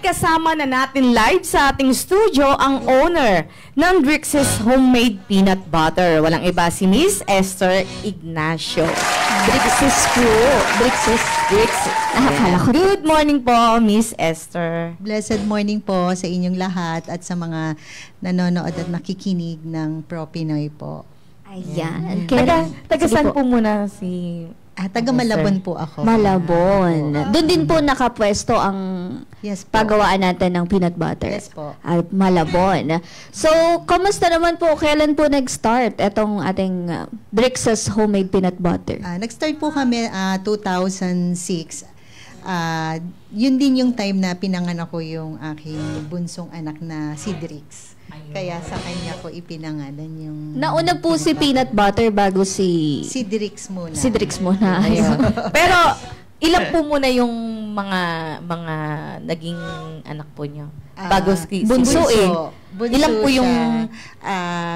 kasama na natin live sa ating studio ang owner ng Drix's Homemade Peanut Butter. Walang iba si Miss Esther Ignacio. Drix's po. Drix's. Good morning po, Miss Esther. Blessed morning po sa inyong lahat at sa mga nanonood at nakikinig ng Pro Pinoy po. Ayan. Taga saan po muna si... Taga Malabon po ako. Malabon. Doon din po nakapwesto ang pagawaan natin ng peanut butter. Yes po. At Malabon. So, kamusta naman po? Kailan po nag-start itong ating Drix's Homemade Peanut Butter? Nag-start po kami 2006. Yun din yung time na pinanganak ko yung aking bunsong anak na si Drix. Kaya sa kanya ko ipinangalan yung... Nauna po si peanut butter bago si... Si Drix muna. Si Drix muna. Pero ilan po muna yung mga naging anak po niyo? Bago si bunso Bunso ilan po yung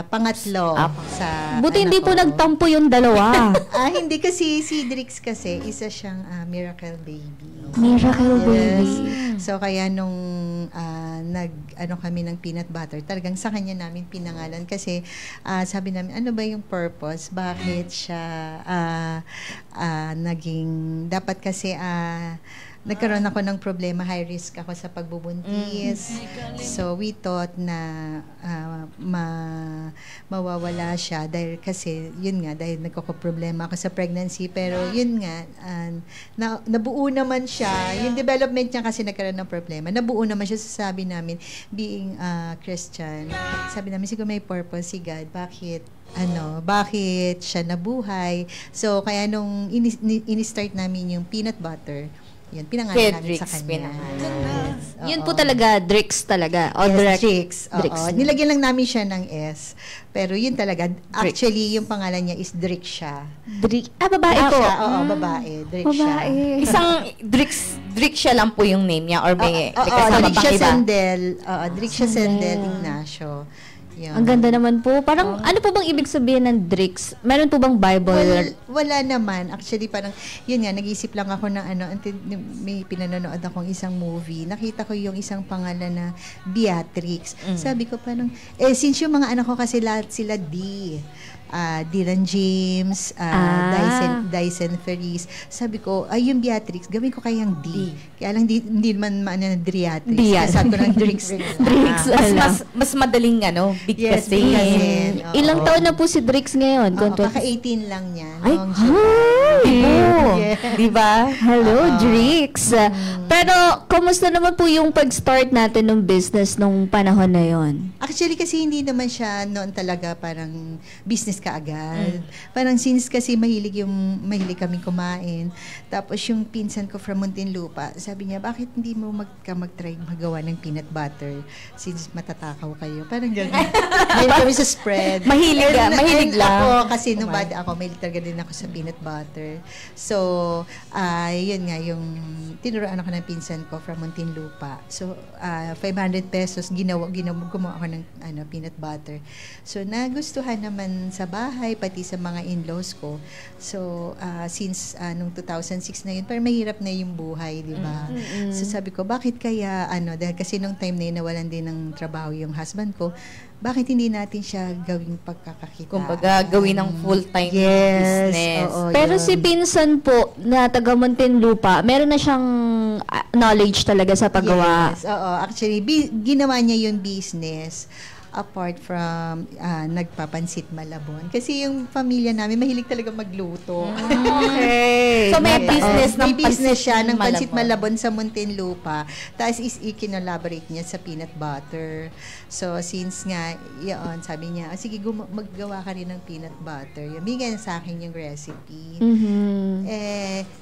pangatlo sa buti hindi po nagtampo yung dalawa. Hindi kasi si Drix kasi isa siyang miracle baby. Miracle baby. So kaya nung kami ng peanut butter, talagang sa kanya namin pinangalan kasi sabi namin ano ba yung purpose? Bakit siya naging dapat kasi nagkaroon ako ng problema, high risk ako sa pagbubuntis. So, we thought na mawawala siya dahil kasi, yun nga, dahil nagkakaproblema ako sa pregnancy. Pero, yun nga, nabuo naman siya. Yung development niya kasi nagkaroon ng problema. Nabuo naman siya, sabi namin, being Christian. Sabi namin, siguro may purpose si God. Bakit siya nabuhay? So, kaya nung ini-start namin yung peanut butter, yun, pinangalan namin sa kanya. Yun po talaga, Drix talaga. O Drix. Nilagyan lang namin siya ng S. Pero yun talaga, actually, yung pangalan niya is Drixia. Babae po. Oo, babae. Drixia. Isang Drixia lang po yung name niya or may kasama Drixia pang iba? Drixia Sendel Ignacio. Yun. Ang ganda naman po. Parang, ano po bang ibig sabihin ng Drix? Meron po bang Bible? Wala naman. Actually, parang, yun nga, nag-isip lang ako ng may pinanonood akong isang movie. Nakita ko yung isang pangalan na Beatrix. Sabi ko parang, since yung mga anak ko kasi lahat sila Dylan James, Dyson Ferris. Sabi ko, yung Beatrix, gawin ko kayang D. Kaya lang, hindi naman Driatrix. Kaya sabi ko ng Drix. Mas madaling, big kasi. Ilang taon na po si Drix ngayon? Kaka-18 lang niya. Ay, diba? Hello, Drix. Pero, kumusta naman po yung pag-start natin ng business nung panahon na yon? Actually, kasi hindi naman siya noon talaga parang business kaagad. Parang since kasi mahilig kaming kumain. Tapos yung pinsan ko from Muntinlupa, sabi niya, bakit hindi mo mag-try magawa ng peanut butter since matatakaw kayo? Parang gano'n. Mahilig kami sa spread. Mahilig lang. Ako, kasi nung bata ako, mahilig talaga din ako sa peanut butter. So, yun nga, yung tinuruan ako ng pinsan ko from Muntinlupa. So, 500 pesos, gumawa ako ng peanut butter. So, nagustuhan naman sa bahay, pati sa mga in-laws ko. So, since nung 2006 na yun, parang mahirap na yung buhay, di ba? So, sabi ko, bakit kaya, dahil kasi nung time na yun, nawalan din ng trabaho yung husband ko, bakit hindi natin siya gawing pagkakakita? Kumbaga, gawin ng full-time business. Pero si pinsan po, na taga Muntinlupa, meron na siyang knowledge talaga sa paggawa. Yes, actually, ginawa niya yung business apart from nagpapansit Malabon. Kasi yung pamilya namin, mahilig talaga magluto. Okay. So, may business ng siya ng pansit Malabon sa Muntinlupa. Tapos i-kinolaborate niya sa peanut butter. So, since nga, yun, sabi niya, sige, maggawa ka rin ng peanut butter. Bigyan sa akin yung recipe.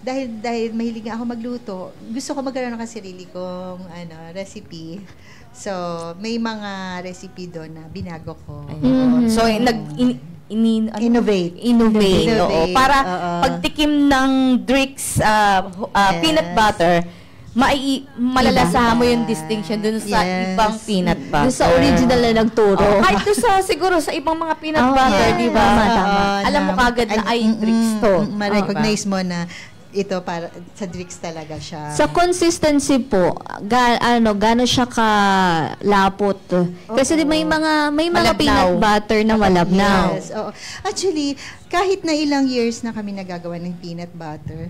Dahil mahilig nga ako magluto, gusto ko magkaroon ng sarili kong recipe. So, may mga recipe doon na binago ko. So, innovate. Oo. Para pagtikim ng Drix peanut butter, malalasahan mo yung distinction dun sa ibang peanut butter. Dun sa original na nagturo. Kahit dun siguro sa ibang mga peanut butter, di ba? Tama. Alam mo kagad na ay Drix to. Ma-recognize mo na ito para sa Drix talaga siya. Sa consistency po, gaano siya kalapot? Kasi di may mga Malabnaw. peanut butter na malabnaw. Yes, oo. Actually, kahit na ilang years na kami nagagawa ng peanut butter,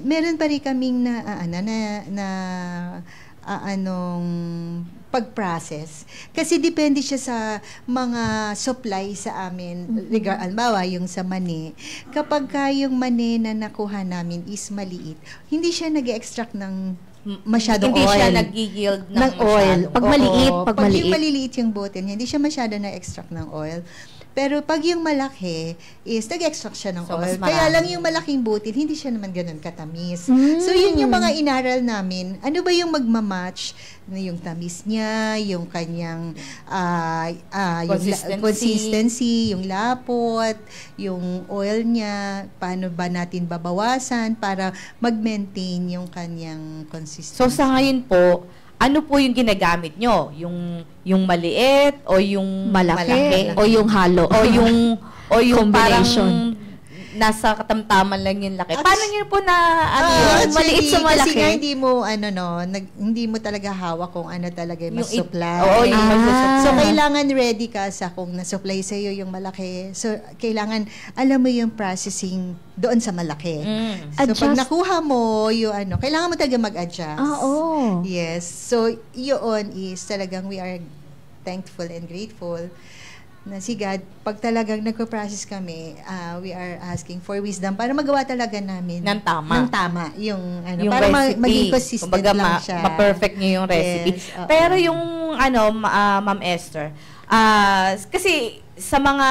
meron pa rin kaming pag-process. Kasi depende siya sa mga supply sa amin. Halimbawa, yung sa mani. Kapag yung mani na nakuha namin is maliit, hindi siya nag-extract ng masyadong Hindi oil. siya nag-yield ng oil. Pag maliit, Oo. pag Pag maliit. yung maliliit yung bottle niya, hindi siya masyado na-extract ng oil. Pero pag yung malaki is nag-extract siya ng So, oil. mas Kaya marami. lang yung malaking butil, hindi siya naman ganun katamis. So yun yung mga inaral namin. Ano ba yung magmamatch? Yung tamis niya, yung kanyang consistency, yung lapot, yung oil niya, paano ba natin babawasan para mag-maintain yung kanyang consistency. So sa ngayon po, ano po yung ginagamit nyo? Yung maliit o yung Malaki o yung halo? o yung parang Combination. nasa katamtaman lang yung laki. Paano nyo po na yun? maliit sa malaki? Kasi nga hindi mo talaga hawak kung ano talaga yung Yung supply. oo, yung magsusupply. So, kailangan ready ka sa kung na-supply sa'yo yung malaki. So, kailangan alam mo yung processing doon sa malaki. So, pag Adjust. nakuha mo yung kailangan mo talaga mag-adjust. Oo. Yes. So, yun is talagang we are thankful and grateful na si God, pag talagang nagpo-process kami, we are asking for wisdom para magawa talaga namin Ng tama. Yung Yung para recipe. maging consistent Kumbaga, lang siya. ma-perfect nyo yung recipe. Yes, oo. Pero yung, Ma'am Esther, kasi sa mga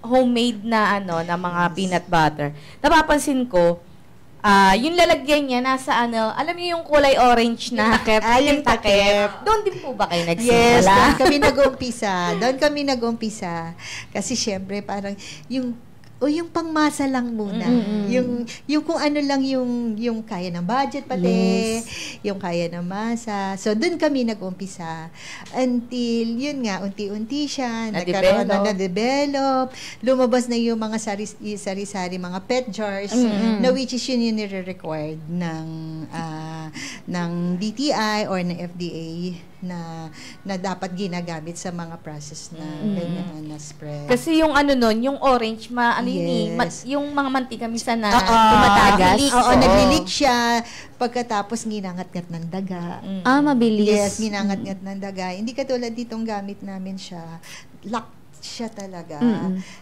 homemade na, na mga peanut butter, napapansin ko, yung lalagyan niya nasa alam niyo yung kulay orange na takip? Yung takip. Doon din po ba kayo Yes, nagsimula? doon kami nag-umpisa. Kasi syempre, parang yung pangmasa lang muna. Yung kung ano lang yung kaya ng budget pati, yung kaya ng masa. So, doon kami nag-umpisa. Until, yun nga, unti-unti siya, nagkaroon na develop. Lumabas na yung mga sari-sari, mga pet jars, na which is yun yung nire-required ng DTI or ng FDA na dapat ginagamit sa mga process na ganyan na spread. Kasi yung yung orange, Yes. yung mga mantika minsan na tumatagas. Oo, naglilik siya. Pagkatapos ginangat-ngat ng daga. Mabilis. Yes, ginangat-ngat ng daga. Hindi katulad ditong gamit namin siya. Lock siya talaga.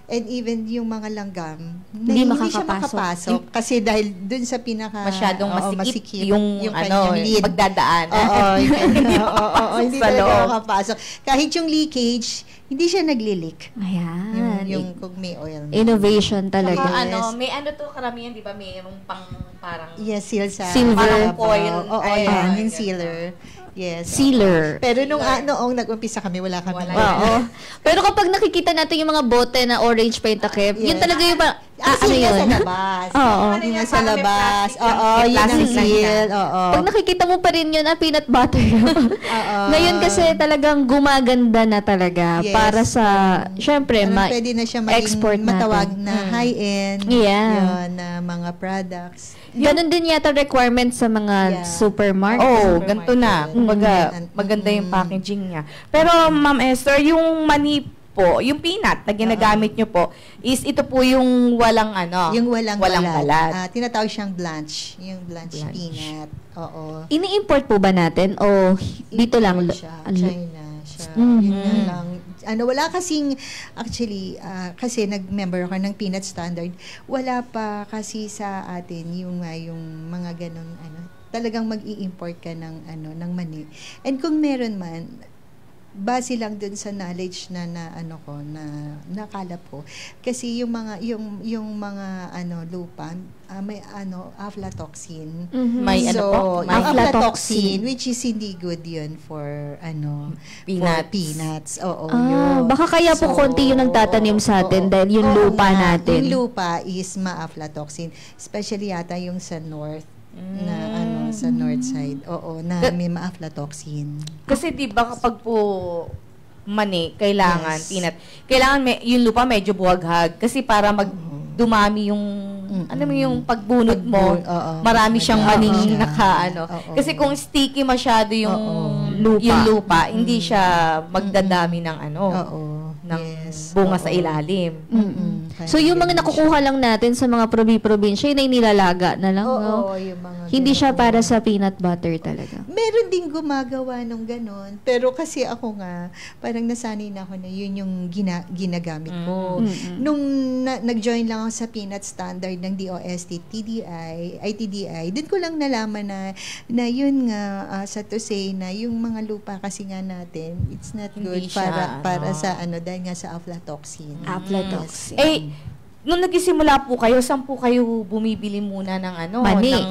And even yung mga langgam, Hindi siya makapasok. Kasi dahil dun sa masyadong masikip yung kanyang lid. pagdadaan. Oo, hindi Sa talaga loob. makapasok. Kahit yung leakage, hindi siya naglilik. Ayan. Yung kung may oil. Innovation talaga. Saka may karamihan, di ba, mayroong parang Yes, seal sa Silver. Parang foil. Oo, Ayan. yan, yung sealer. Yes. Sealer. Pero noong nag-umpisa kami, wala kami. Oo. Pero kapag nakikita natin yung mga bote na orange pa yung takip, yun Yes. talaga yung ano Seal yun? sa labas. Oo. Yung sa Parang may labas. plastic lang. Oo, May yun ang plastic lang siya. seal. Oo. Pag nakikita mo pa rin yun, peanut butter yun. Ngayon kasi talagang gumaganda na talaga Yes. para sa, syempre, Parang pwede na siya maging export matawag natin. na high-end. Yeah. Yun, na mga products. Ganon din yata requirement sa mga Yeah. supermarket. Oh, ganito na. Kumbaga, Mm. maganda yung packaging niya. Pero, Ma'am Esther, yung mani po, yung peanut na ginagamit nyo po, is ito po yung walang Yung walang balat. balat. Tinatawag siyang blanch. Yung blanch Blanch. peanut. Oo. Ini-import po ba natin o dito lang? Import siya. China siya. Yun na lang. Wala kasing, actually, kasi nag-member ako ng Peanut Standard, wala pa kasi sa atin yung mga ganun, talagang mag-i-import ka ng mani. And kung meron man, base lang dun sa knowledge na nakalap ko. Kasi yung mga lupa, may aflatoxin. May So, may yung aflatoxin. aflatoxin, which is hindi good yun for for peanuts. Oo, yun. Baka kaya po konti yung nagtatanim sa atin dahil yung lupa natin. Yung lupa is ma-aflatoxin. Especially yata yung sa north na sa north side. Oo, na may ma-aflatoxin. Kasi di ba kapag po mani, kailangan, Yes. peanut, kailangan yung lupa medyo buwaghag kasi para dumami yung ano mo yung pagbunot mo, Oo. marami siyang Oo. maning Oo. Kasi kung sticky masyado yung Oo. lupa, hindi siya magdadami ng Oo. ng Yes. bunga Oo. sa ilalim. So yung mga nakukuha lang natin sa mga probinsya, yun ay nilalaga na lang, no? Oo, yung mga Hindi siya ganun. para sa peanut butter talaga. Meron ding gumagawa nung ganon. Pero kasi ako nga, parang nasanay na ako na yun yung ginagamit ko. Nung nag-join lang ako sa Peanut Standard ng DOST, ITDI, dun ko lang nalaman na yun nga, sa to say na yung mga lupa kasi nga natin, it's not good Hindi siya, para sa dahil nga sa aflatoxin. Aflatoxin. Eh, nung nagsisimula po kayo, saan po kayo bumibili muna ng Mani. ng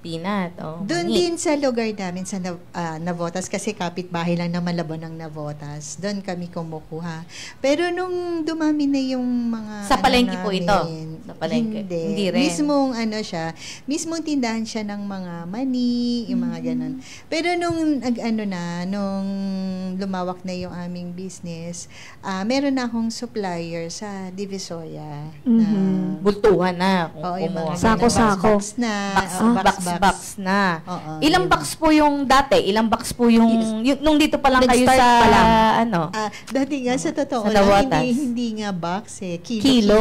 peanut? Doon mani. din sa lugar namin sa Navotas kasi kapitbahay lang naman Malabon ng Navotas. Doon kami kumukuha. Pero nung dumami na yung mga Sa palengke po ito? namin, Sa palengke? Hindi. Hindi rin? Mismong tindahan siya ng mga mani, yung mga ganun. Pero nung nung lumawak na yung aming business, meron na akong supplier sa Divisoria na Bultuhan na. Kung Oo, yung mga kumuha. Sako-sako. box na. Box na. Oo, Ilang yun. box po yung dati? Ilang box po yung nung dito pa lang kayo Nag-start sa pa lang. Dati nga sa totoo Sa lang, Navotas. hindi nga box eh. Kilo.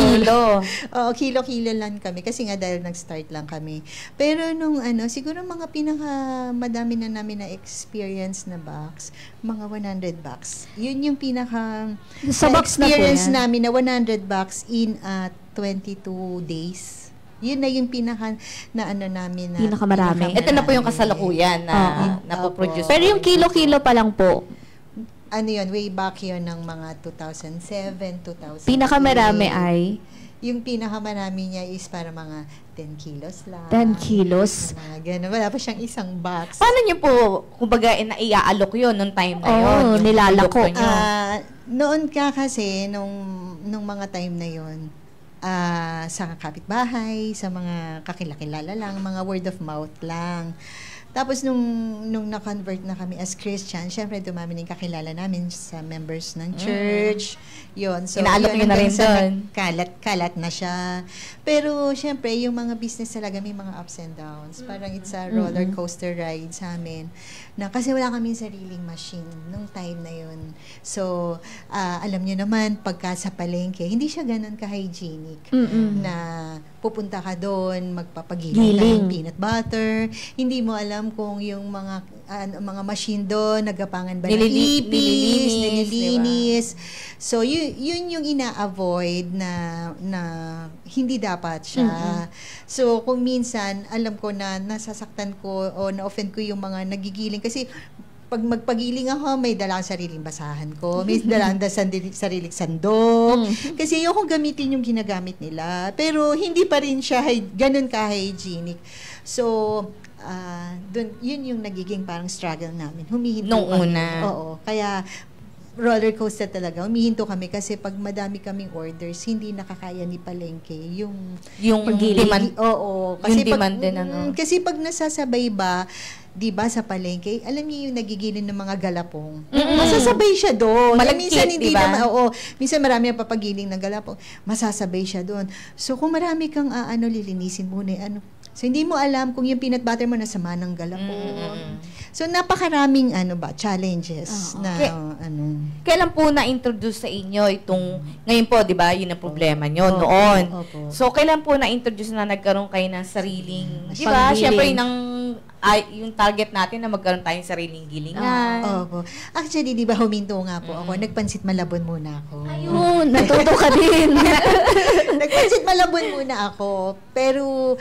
Oo, kilo lang kami kasi nga dahil nag-start lang kami. Pero nung siguro mga madami na namin na experience na box, mga 100 box. Yun yung Sa box na po experience yan. namin na 100 box in 22 days. Yun na yung namin na Pinakamarami. Ito na po yung kasalukuyan na Oo. napoproduce. Pero yung kilo-kilo pa lang po, way back yun ng mga 2007, 2008. pinakamarami ay Yung pinakamarami niya is para mga 10 kilos lang. 10 kilos. Mga ganun. Wala pa siyang isang box. Paano niyo po, kumbaga, naiaalok yun nung time na yun? Oo, Yung nilalako. produkto niyo? Noon ka kasi, nung mga time na yun, sa kapitbahay, sa mga kakilakilala lang, mga word of mouth lang. Tapos nung na-convert na kami as Christian, syempre dumami ng kakilala namin sa members ng church. Yun. So, Inaalok yun niyo na rin hanggang sa doon. kalat na siya. Pero syempre, yung mga business talaga may mga ups and downs. Parang it's a roller coaster ride sa amin. Kasi wala kaming sariling machine nung time na yun. So, alam niyo naman, pagka sa palengke, hindi siya ganun ka-hygienic. Na pupunta ka doon, magpapagiling ka ng peanut butter. Hindi mo alam kung yung mga machine doon, nagapangan ba ng ipis, nililinis. So, yun yung ina-avoid na hindi dapat siya. So, kung minsan, alam ko na nasasaktan ko o na-offend ko yung mga nagigiling. Kasi, pag magpagiling ako, may dala akong sariling basahan ko. May dala akong sariling sandok. Kasi ayokong gamitin yung ginagamit nila. Pero hindi pa rin siya ganun ka-hygienic. So, yun yung nagiging parang struggle namin. Humihinto Nung kami. una. Oo. Kaya, roller coaster talaga. Humihinto kami kasi pag madami kaming orders, hindi nakakaya ni palengke yung demand. Oo. Yung demand din, Kasi pag nasasabay ba, di ba sa palengke, alam niyo yung nagigilin ng mga galapong. Masasabay siya doon. Malagkit, Minsan hindi diba? naman, minsan marami ang papagiling ng galapong. Masasabay siya doon. So kung marami kang lilinisin muna, So hindi mo alam kung yung peanut butter mo nasama ng galapong. So napakaraming challenges na Kailan po na-introduce sa inyo itong, ngayon po, di ba, yun ang problema nyo noon. Opo. So, kailan po na-introduce na nagkaroon kayo ng sariling, di ba, Panggiling. syempre yung target natin na magkaroon tayong sariling gilingan. Opo. Actually, di ba huminto nga po ako. Nagpansit malabon muna ako. Ayun, natuto ka din. Nagpansit malabon muna ako. Pero,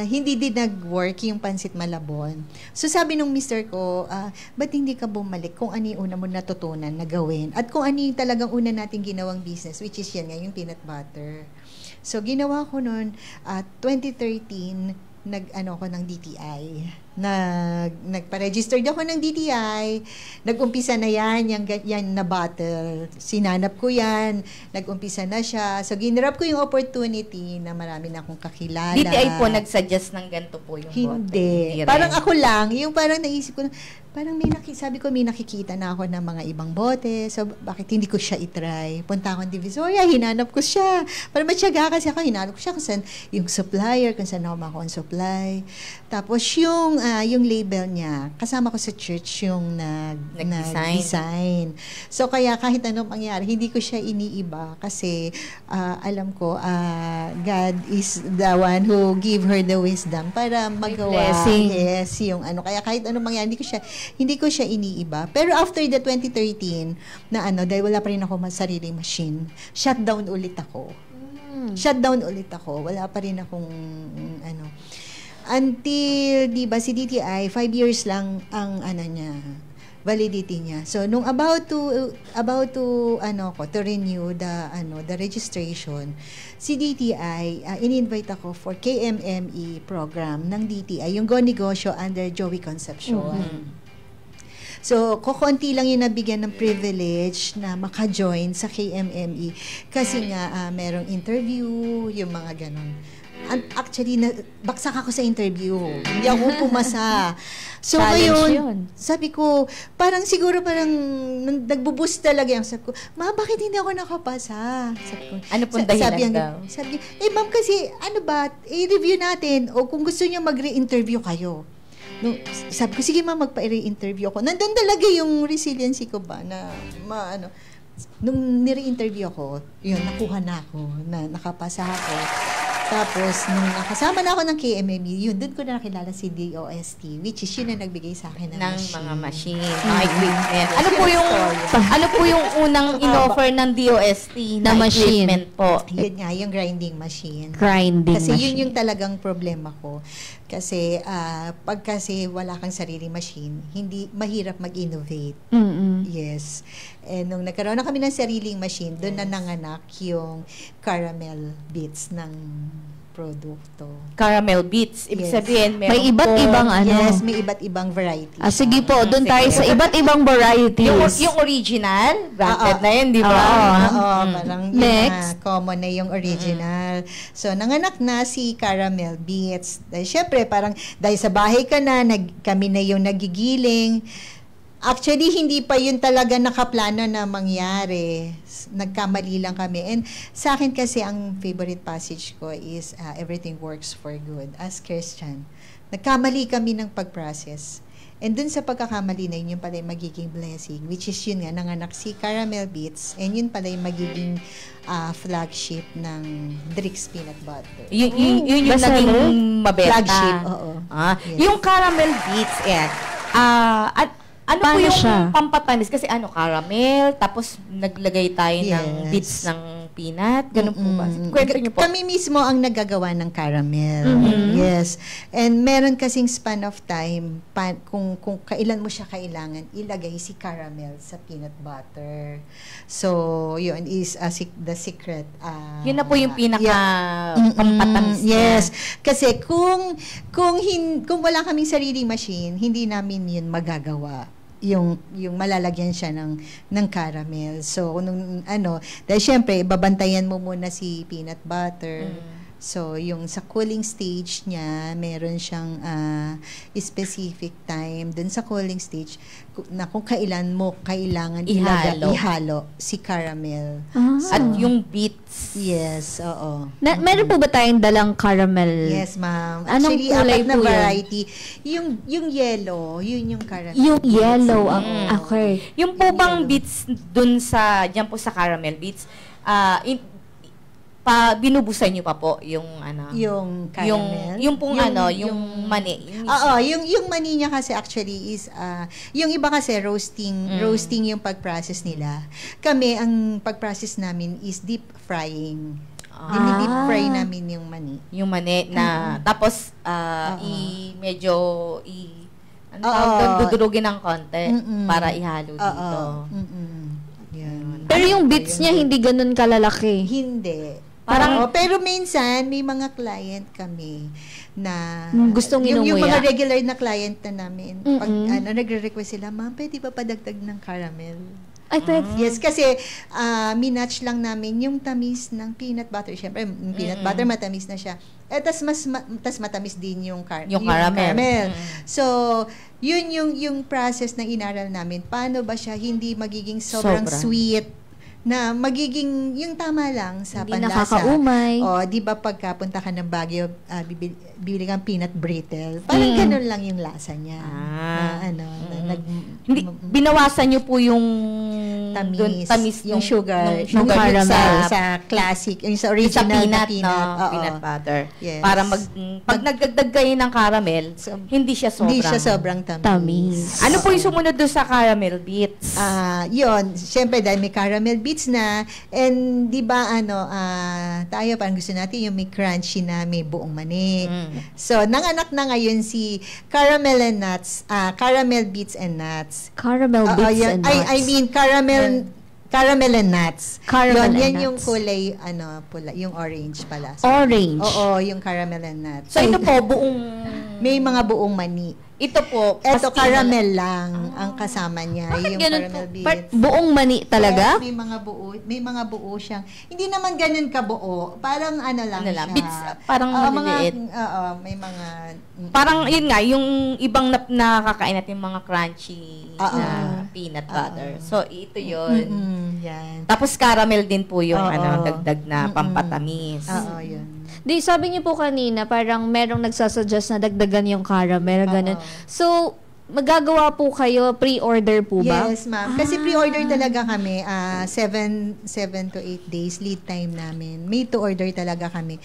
hindi din nag-work yung pansit malabon. So, sabi nung mister ko, ba't hindi ka bumalik kung ano yung una mo natutunan na gawin? At kung ano yung talagang una nating ginawang business, which is yan nga, yung peanut butter. So, ginawa ko noon, 2013, nag-ano ako ng DTI nagpa-registered ako ng DTI, nag-umpisa na yan na bottle. Sinanap ko yan, nag-umpisa na siya. So, ginrap ko yung opportunity na marami na akong kakilala. DTI po nag-suggest ng ganito po yung Hindi. bote. Parang ako lang, yung parang naisip ko, parang sabi ko may nakikita na ako ng mga ibang bote. So, bakit hindi ko siya itry? Punta akong Divisoria, hinanap ko siya. Para matyaga kasi ako, hinanap ko siya kung saan yung supplier, kung saan ako makuha ang supply. Tapos yung label niya, kasama ko sa church yung nag-design. So, kaya kahit anong mangyari, hindi ko siya iniiba kasi alam ko, God is the one who give her the wisdom para magawa. Blessing. Yes, yung ano. Kaya kahit anong mangyari, hindi ko siya iniiba. Pero after the 2013, na dahil wala pa rin ako sariling machine, shutdown ulit ako. Wala pa rin akong, until, di ba, si DTI, 5 years lang ang, niya, validity niya. So, nung about to renew the registration, si DTI, in-invite ako for KMME program ng DTI, yung Go Negosyo under Joey Concepcion. So, kukunti lang yung nabigyan ng privilege na maka-join sa KMME kasi nga merong interview, yung mga ganon. Actually, baksak ako sa interview. Hindi ako pumasa. So, ngayon, sabi ko, parang nagbuboost talaga yung sabi ko, Ma, bakit hindi ako nakapasa? Sabi ko, ano pong dahilan daw? Sabi niya, ma'am, kasi, i-review natin, o kung gusto niyo mag-re-interview kayo. No, sabi ko, sige ma'am, magpa-re-interview ako. Nandun talaga yung resiliency ko ba na, nung nire-interview ako, yun, nakuha na ako, nakapasa ako. Tapos, nung nakasama na ako ng KMME, doon ko na nakilala si DOST, which is yun na nagbigay sa akin ng mga machine, mga equipment. Ano po yung unang in-offer ng DOST na machine equipment po? Yun nga, yung grinding machine. Kasi yun yung talagang problema ko. Kasi, pag wala kang sariling machine, hindi mahirap mag-innovate. Yes. And nung nagkaroon na kami ng sariling machine, doon na nanganak yung caramel bits ng produkto. Caramel bits. Ibig sabihin, may iba't ibang Yes, may iba't ibang variety. Sige po, doon tayo sa iba't ibang varieties. Yung original, branded na yun, di ba? Parang next. Common na yung original. So, nanganak na si caramel bits. Dahil syempre, dahil sa bahay ka na, kami na yung nagigiling. Actually, hindi pa yun talaga nakaplano na mangyari. Nagkamali lang kami. And sa akin kasi, ang favorite passage ko is, everything works for good. As Christian, nagkamali kami ng pag-process. And dun sa pagkakamali na yun pala yung magiging blessing, which is yun nga, nanganak si Caramel Bits, and yun pala yung magiging flagship ng Drix Peanut Butter. Yun yung naging mabenta. Flagship, oo. Yes. Yung Caramel Bits, ano po yung pampatamis? Kasi caramel, tapos naglagay tayo ng bits ng peanut. Ganun po ba? Kwento niyo po. Kami mismo ang naggagawa ng caramel. Yes. And meron kasing span of time, kung kailan mo siya kailangan, ilagay si caramel sa peanut butter. So, yun is the secret. Yun na po yung pinaka pampatamis niya. Yes. Kasi kung wala kaming sariling machine, hindi namin yun magagawa. Yung malalagyan siya ng caramel. So, dahil syempre, babantayan mo muna si peanut butter. So, yung sa cooling stage niya, meron siyang specific time dun sa cooling stage na kung kailan mo kailangan ihalo si caramel. So, at yung bits. Yes, oo. Meron po ba tayong dalang caramel? Yes, ma'am. Anong Actually, kulay apat na po variety. Yung yellow, yun yung caramel. Yung yellow. Okay. Yung po bang bits dun diyan po sa caramel bits, binubusan niyo pa po yung yung caramel. Yung yung mani. Yung mani niya kasi actually is yung iba kasi roasting yung pag-process nila. Kami ang pag-process namin is deep frying. Dini-deep fry namin yung mani. Yung mani na tapos dudurugin ng konti para ihalo dito. Yan. Pero yung bits niya hindi ganun kalalaki. Hindi. Parang, pero minsan, may mga client kami na Gustong yung inunguya. mga regular na client na namin, pag Mm-mm. nagre-request sila, ma'am, pwede ba padagdag ng caramel? Ay, pwede. Yes, kasi minatch lang namin yung tamis ng peanut butter. Siyempre, yung peanut butter matamis na siya. Tas matamis din yung, Yung caramel. So, yun yung process na inaral namin. Paano ba siya hindi magiging sobrang Sobra. sweet na magiging yung tama lang sa Hindi panlasa. nakakaumay. O, di ba pagkapunta ka ng Baguio, bibili kang peanut brittle. Parang ganun lang yung lasa niya. hindi, binawasan niyo po yung Tamis, yung sugar, yung caramel sa classic, yung sa sa original na peanut, peanut. no? Oo. Peanut butter. Yes. Para pag nagdagdag kayo ng caramel, hindi siya sobrang. Hindi siya sobrang tamis. Tamis. Ano po yung sumunod doon sa caramel bits? Yun, syempre dahil may caramel bits na, and di ba tayo parang gusto natin yung may crunchy na may buong manik. So, nanganak na ngayon si caramel and nuts, caramel bits and nuts. Caramel bits and nuts. I mean, caramel and nuts. Caramel and yan nuts. yung kulay, pula, yung orange pala. Orange. Oo, yung caramel and nuts. So, ito po, buong. May mga buong mani. Ito po. Eto, pastil. caramel lang ang kasama niya. Bakit Yung ganun caramel po? bits. Buong mani talaga? Yes, may mga buo siyang. Hindi naman ganun kabuo. Parang lang Ano lang, siya. bits, parang maliliit. May mga Parang, yun nga, yung ibang nakakain natin yung mga crunchy na peanut butter. So, ito yun. yan. Tapos, caramel din po yung Oo. dagdag na pampatamis. Oo, yun. Di, sabi niyo po kanina, parang merong nagsasuggest na dagdagan yung caramel, ganun. So, magagawa po kayo, pre-order po ba? Yes, ma'am. Kasi pre-order talaga kami, 7 to 8 days lead time namin. Made to order talaga kami.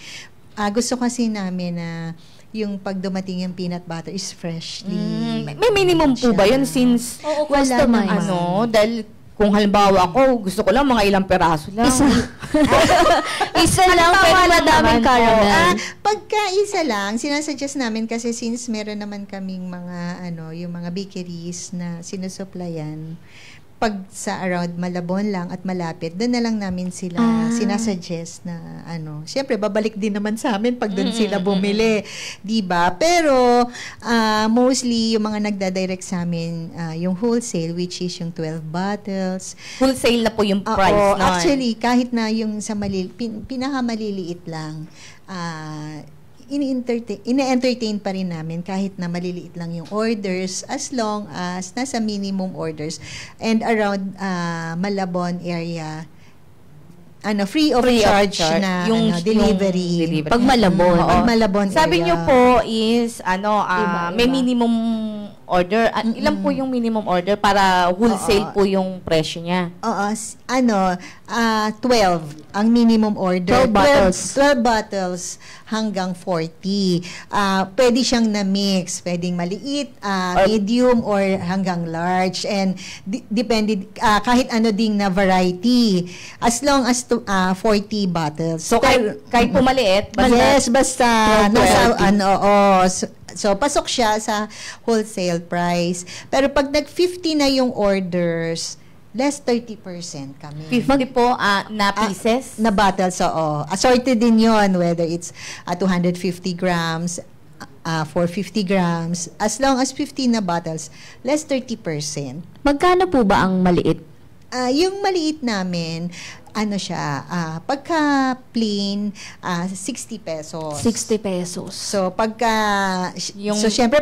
Gusto kasi namin na yung pag dumating yung peanut butter is freshly. May minimum po ba yun since Oo, Wala customize. naman. dahil kung halimbawa ako, gusto ko lang mga ilang peraso lang. Isa lang, pero madaming caramel. Pagka isa lang, sinasuggest namin kasi since meron naman kaming mga yung mga bakeries na sinusuplayan, pag sa around Malabon lang at malapit, doon na lang namin sila sinasuggest na syempre babalik din naman sa amin pag doon sila bumili, 'di ba? Pero mostly yung mga nagda-direct sa amin yung wholesale, which is yung 12 bottles. Wholesale na po yung price Oo, nun. actually kahit na yung sa pinakamaliliit lang, ine-entertain pa rin namin kahit na maliliit lang yung orders as long as nasa minimum orders and around Malabon area free of charge na yung delivery. Pag Malabon. Oo. Pag Malabon Sabi area. niyo po is Iba-iba. may minimum order. Ilan po yung minimum order para wholesale po yung presyo niya? Oo, 12 ang minimum order. 12 bottles. 12 bottles hanggang 40. Pwede siyang na-mix. Pwedeng maliit, medium, or hanggang large. And depende, kahit ano ding na variety. As long as 40 bottles. So, kahit po maliit, Yes, basta 12, nasa, So, pasok siya sa wholesale price. Pero pag nag-50 na yung orders, less 30% kami. 50 po na pieces? Na bottles, oo. Assorted din yon, whether it's 250 grams, 450 grams. As long as 15 na bottles, less 30%. Magkano po ba ang maliit? Yung maliit namin, pagka plain, 60 pesos. 60 pesos. So, pagka, Yung- syempre,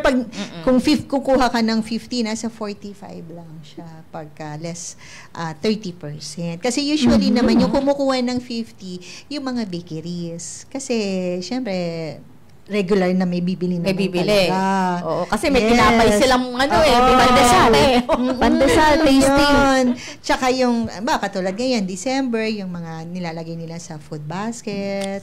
kung kukuha ka ng 50, nasa 45 lang siya. Pagka less, 30%. Kasi usually naman, yung kumukuha ng 50, yung mga bakeries. Kasi, syempre, regular na may bibili naman bibili. talaga. Oo, kasi may tinapay silang Oo. pandesal. Pandesal, tasty. Yun. Tsaka yung, katulad ngayon, December, yung mga nilalagay nila sa food basket.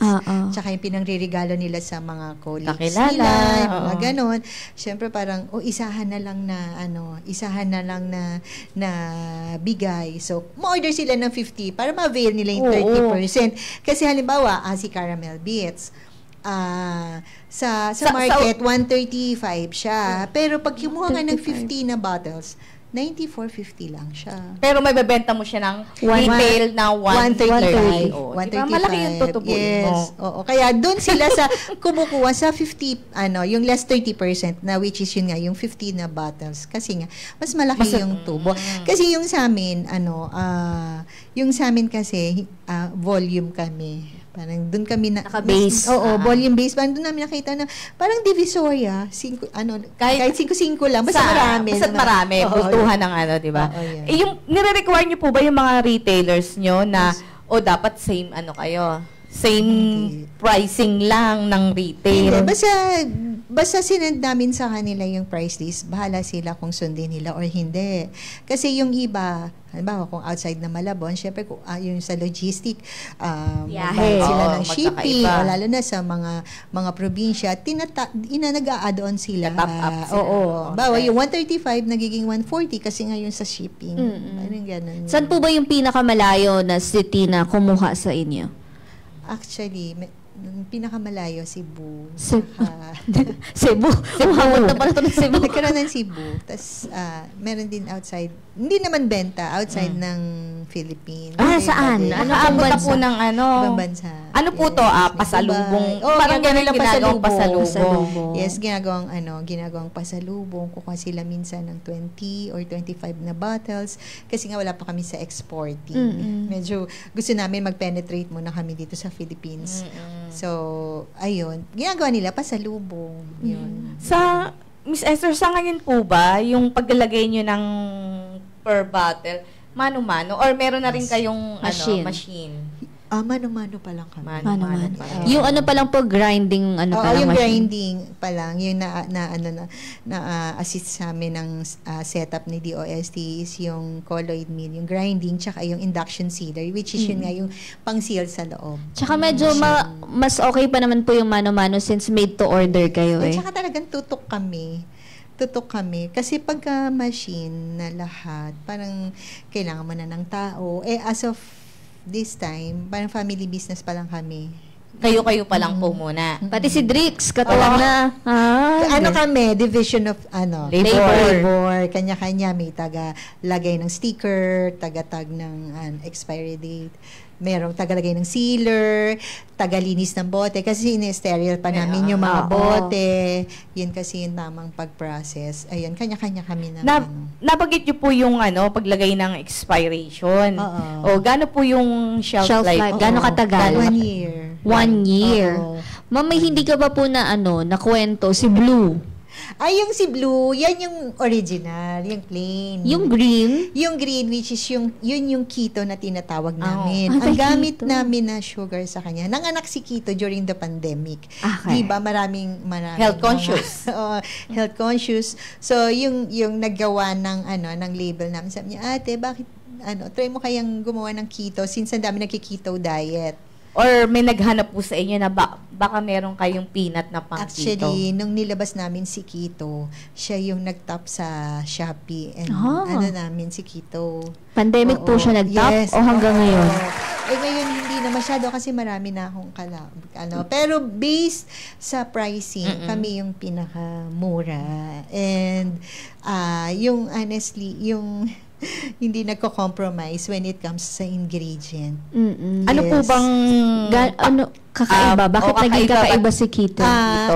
Tsaka yung pinangririgalo nila sa mga colleagues Kakilala. nila, yung mga Oo. ganon. Siyempre parang, isahan na lang na bigay. So, ma-order sila ng 50 para ma-avail nila yung 30%. Kasi halimbawa, si Caramel Bits, sa market, 135 siya. Pero pag kumuha ka ng 50 na bottles, 94.50 lang siya. Pero may bebenta mo siya ng One- retail na 130. 135. Oh, diba? Malaki yung tutubuin mo. Yes. Oo. Kaya doon sila sa kumukuha sa 50, yung less 30% na which is yun nga, yung 50 na bottles. Kasi nga, mas malaki yung tubo. Kasi yung sa amin, kasi, volume kami. Parang doon kami Naka-base. volume base. Parang doon namin nakita na parang Divisoria, kahit 5 lang, basta marami. Basta marami, bultuhan ng di ba? yan. Yung nire-require niyo po ba yung mga retailers niyo na dapat same kayo? Same pricing lang ng retail. Hindi, basta sinend namin sa kanila yung price list, bahala sila kung sundin nila or hindi. Kasi yung iba, halimbawa kung outside na Malabon, syempre yung sa logistic, Biyahe. sila ng Oo, shipping, magkakaiba. o lalo na sa mga probinsya, nag-a-add-on sila. Nag-top up sila. Oo. Oo. Bawa, yung 135 nagiging 140 kasi ngayon sa shipping. Parang ganun. Saan po ba yung pinakamalayo na city na kumuha sa inyo? Actually, pinakamalayo, Cebu. Cebu. Umabot na pala ito ng Cebu. Nagkaroon ng Cebu. Tapos, meron din outside. Hindi naman benta. Outside ng Philippines. Saan? Iba din. Ano Nakaabot na po ng Ibang bansa. Ano po to? Pasalubong. Dubai. Parang ginagawa ganun nila ginagawang pasalubong. Yes, ginagawang pasalubong. Kukuha sila minsan ng 20 or 25 na bottles. Kasi nga wala pa kami sa exporting. Medyo gusto namin mag-penetrate muna kami dito sa Philippines. So, ayun. Ginagawa nila pasalubong. Yun. Sa Miss Esther, sa ngayon po ba yung paglalagay nyo ng per bottle, mano-mano? Or meron na rin kayong machine? Mano-mano pa lang kami. Mano-mano. pa lang. Yung pa lang po, grinding, pa Oo, lang yung machine. grinding pa lang, yung assist sa amin ng setup ni DOST is yung colloid mill, yung grinding, tsaka yung induction sealer, which is yun nga yung pang-seal sa loob. Tsaka medyo mas okay pa naman po yung mano-mano since made to order kayo At eh. saka talagang tutok kami. Kasi pagka machine na lahat, parang kailangan mo na ng tao. As of this time, parang family business pa lang kami. Kayo-kayo pa lang po muna. Pati si Drix, katuwang na. Kami, division of Labor. Kanya-kanya, may taga-lagay ng sticker, taga-tag ng expiry date. Merong tagalagay ng sealer, tagalinis ng bote. Kasi in-sterile pa namin yung mga bote. Yun kasi yung tamang pag-process. Ayun, kanya-kanya kami na. Nabanggit niyo po yung paglagay ng expiration. Oo. Gaano po yung shelf life? Gaano katagal? 1 year. 1 year. Oo. Ma'am, may hindi ka ba po na nakwento, si Blue? Yung si Blue, yan yung original, yung plain. Yung green? Yung green, which is yun yung keto na tinatawag namin. Ah, Ang the gamit keto. namin na sugar sa kanya. Nanganak si keto during the pandemic. Okay. Diba? Maraming Health conscious. Health conscious. So, yung naggawa ng label namin, sabi niya, ate, bakit, try mo kayang gumawa ng keto since ang dami nagki-keto diet. Or may naghanap po sa inyo na baka meron kayong peanut na pang keto? Actually, nung nilabas namin si Keto, siya yung nag-top sa Shopee. And namin si Keto. Pandemic po siya nag-top o hanggang ngayon? Ngayon hindi na masyado kasi marami na akong Pero based sa pricing, kami yung pinakamura. And yung honestly, yung hindi nagko-compromise when it comes sa ingredient. Ano po bang kakaiba? Bakit naging kakaiba si Keto?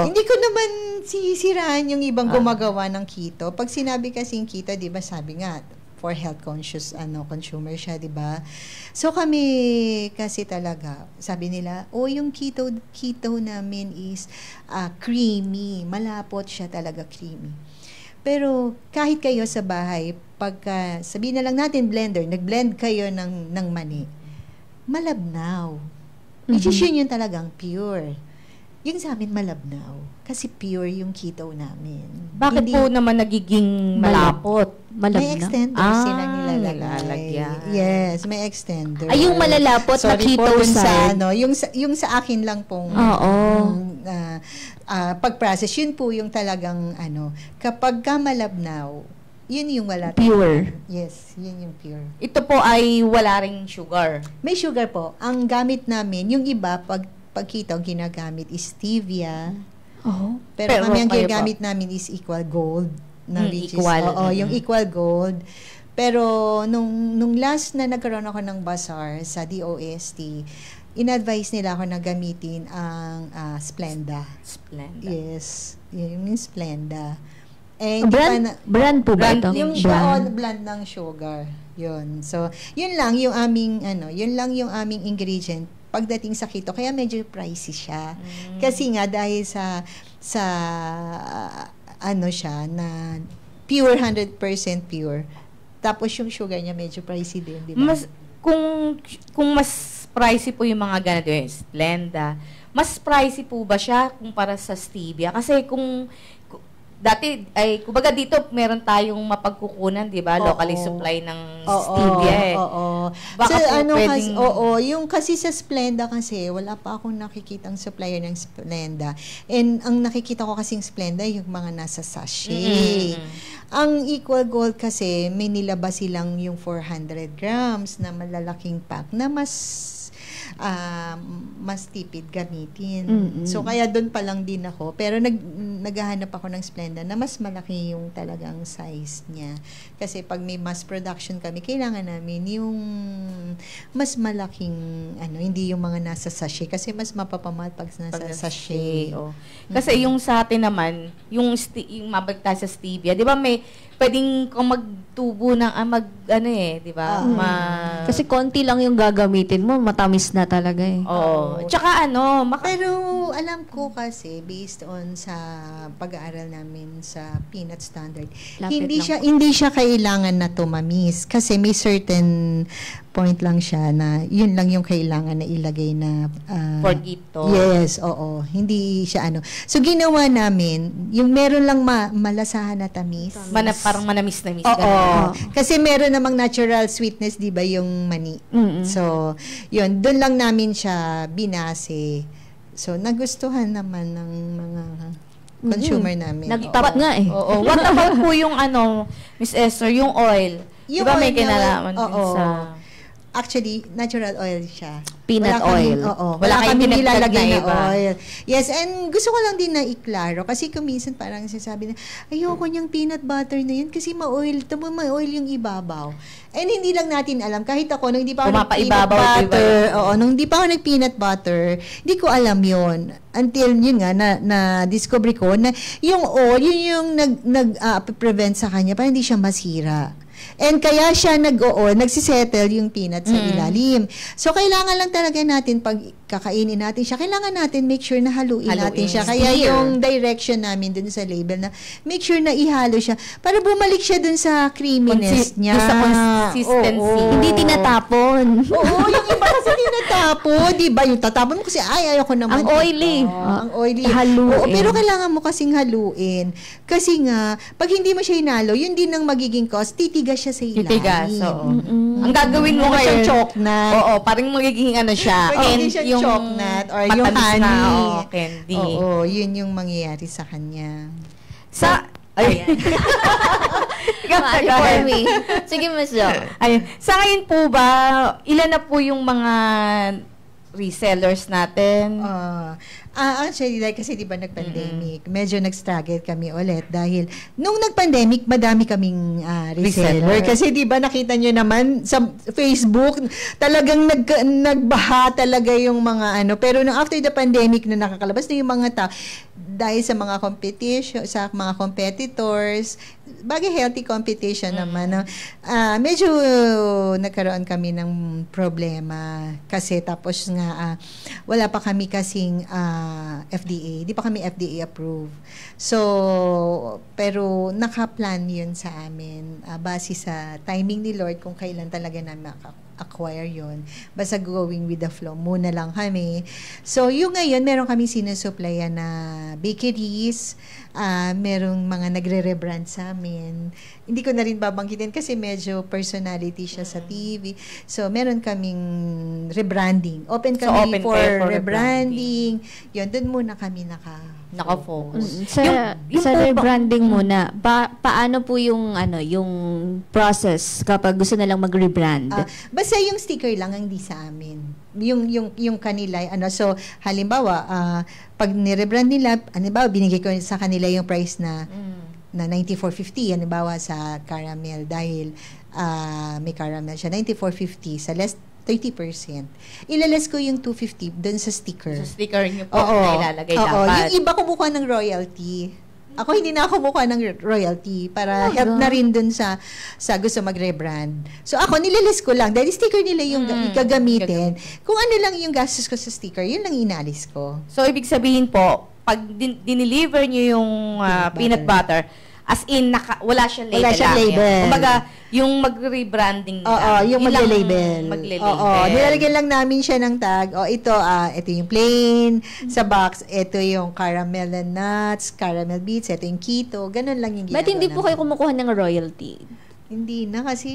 Hindi ko naman sisiraan yung ibang gumagawa ng keto. Pag sinabi kasing keto, 'di ba, sabi nga for health conscious consumer siya, 'di ba? So kami kasi talaga, sabi nila, yung keto namin is creamy, malapot siya talaga, creamy. Pero kahit kayo sa bahay, pagka sabihin na lang natin blender, nag-blend kayo ng mani, malabnaw. Which is yun yung talagang pure. Yung sa amin malabnaw. Kasi pure yung keto namin. Bakit po naman nagiging malapot? May extender silang nilalagay. nilalagyan. Yes, may extender. Ay, yung malalapot na Sorry keto po dun side. yung sa akin lang pong pag-process, yun po yung talagang kapag ka malabnaw, yun yung wala. Pure. Yes, yun yung pure. Ito po ay wala ring sugar. May sugar po. Ang gamit namin, yung iba, pag keto, ang ginagamit is stevia. Oh. Pero kami ang kayo ginagamit namin is equal gold. which equal. is, yung equal gold. Pero nung last na nagkaroon ako ng bazaar sa DOST, in-advise nila ako na gamitin ang Splenda. Splenda. Yes, yung Splenda. Eh, Brand po ba ito? yung blend ng sugar. Yun. So, yun lang yung aming ingredient pagdating sa keto. Kaya medyo pricey siya. Kasi nga dahil sa siya na pure 100% pure. Tapos yung sugar niya medyo pricey din, di ba? Kung mas pricey po yung mga ganito, yung Splenda, mas pricey po ba siya kumpara sa stevia? Kasi dati, kumbaga dito, meron tayong mapagkukunan, di ba? Locally supply ng stevia Baka so, yung kasi sa Splenda kasi, wala pa akong nakikitang supplier ng Splenda. And ang nakikita ko kasing Splenda, yung mga nasa sachet. Ang Equal Gold kasi, may nilabas silang yung 400 grams na malalaking pack na mas tipid gamitin. So, kaya doon pa lang din ako. Pero naghahanap ako ng Splenda na mas malaki yung talagang size niya. Kasi pag may mass production kami, kailangan namin yung mas malaking, hindi yung mga nasa sachet. Kasi mas mapapamahal pag nasa sachet. Kasi yung sa atin naman, yung mabagta sa stevia, di ba may pwedeng kung magtubo ng di ba? Kasi konti lang yung gagamitin mo, matamis na talaga eh. Tsaka pero alam ko kasi based on sa pag-aaral namin sa peanut standard, hindi siya kailangan na tumamis kasi may certain point lang siya na yun lang yung kailangan na ilagay na for keto. Yes, hindi siya So ginawa namin, yung meron lang malasahan na tamis. Parang manamis-namis. Kasi meron namang natural sweetness, di ba, yung mani. So, yun, doon lang namin siya binase. So, nagustuhan naman ng mga consumer namin. Nagtap nga eh. What about po yung Miss Esther, yung oil? Yung diba may oil kinalaman din sa... Actually, natural oil siya. Peanut oil. Wala kami nilalagay na iba. oil. Yes, and gusto ko lang din na iklaro kasi kung minsan parang sinasabi na, ayoko niyang peanut butter na yun kasi ma-oil yung ibabaw. And hindi lang natin alam, kahit ako, nung hindi pa ako nag-peanut butter, nung hindi pa ako nag-peanut butter, hindi ko alam yun. Until yun nga, na-discover ko na yung oil, yun yung nag-prevent sa kanya para hindi siya masira. And kaya siya nagsisettle yung peanut sa ilalim. So, kailangan lang talaga natin, pag kakainin natin siya, kailangan natin make sure na haluin natin siya. Kaya yung direction namin dun sa label na make sure na ihalo siya para bumalik siya dun sa creaminess niya. Sa consistency. Hindi tinatapon. Yung iba kasi tinatapon. Diba? Yung tatapon mo kasi, ayoko naman. Ang oily. Ang oily. Haluin. Pero kailangan mo kasing haluin. Kasi nga, pag hindi mo siya hinalo, yun din ang magiging cause, titigas siya sa ilalim. Titigas, Ang gagawin mo ngayon, chocolate. parang magiging siya. Magiging siya chocolate or yung honey. Candy. Yun yung mangyayari sa kanya. For me. Sige, Ms. Jo. Sa ngayon po ba, ilan na po yung mga resellers natin? Actually, kasi di ba nag-pandemic, medyo nag-struggle kami ulit dahil nung nag-pandemic, madami kaming reseller. Kasi di ba nakita nyo naman sa Facebook, talagang nagbaha talaga yung mga Pero nung after the pandemic na nakakalabas na yung mga tao, dahil sa mga competition, sa mga competitors, bagay healthy competition naman, medyo nagkaroon kami ng problema kasi tapos nga wala pa kami kasing FDA. Di pa kami FDA approved. So, pero naka-plan yun sa amin base sa timing ni Lord kung kailan talaga namin acquire yon. Basta going with the flow muna lang kami. So, yung ngayon, meron kami sinusupplyan na bakeries, merong mga nagre-rebrand sa amin. Hindi ko na rin babanggitin kasi medyo personality siya sa TV. So, meron kaming rebranding. Open kami for rebranding. Yun, dun muna kami naka-focus. Sa rebranding muna, paano po yung yung process kapag gusto nilang mag-rebrand? Basta yung sticker lang hindi sa amin. Yung kanila so halimbawa pag ni-rebrand nila, halimbawa binigay ko sa kanila yung price na na 9450 halimbawa sa caramel dahil may caramel siya 9450 sa less 30%. Ilaless ko yung 250 dun sa sticker. Sa sticker niyo po Oo. na ilalagay Oo. dapat. Yung iba kumukuha ng royalty. Ako hindi na ako kumukuha ng royalty para help na rin dun sa gusto mag-rebrand. So ako nililis ko lang dahil sticker nila yung gagamitin. Kung ano lang yung gastos ko sa sticker, yun lang inalis ko. So, ibig sabihin po, pag dineliver niyo yung peanut butter, as in, wala siyang label. Wala siyang lang. label. Kumbaga, yung mag-rebranding Oo, yung yun lang magle-label. magle-label. Oo, nilalagyan lang namin siya ng tag. Ito yung plain sa box. Ito yung caramel and nuts, caramel beets, ito yung keto. Ganun lang yung ginagawa Ba't hindi po namin. kayo kumukuha ng royalty? Hindi na kasi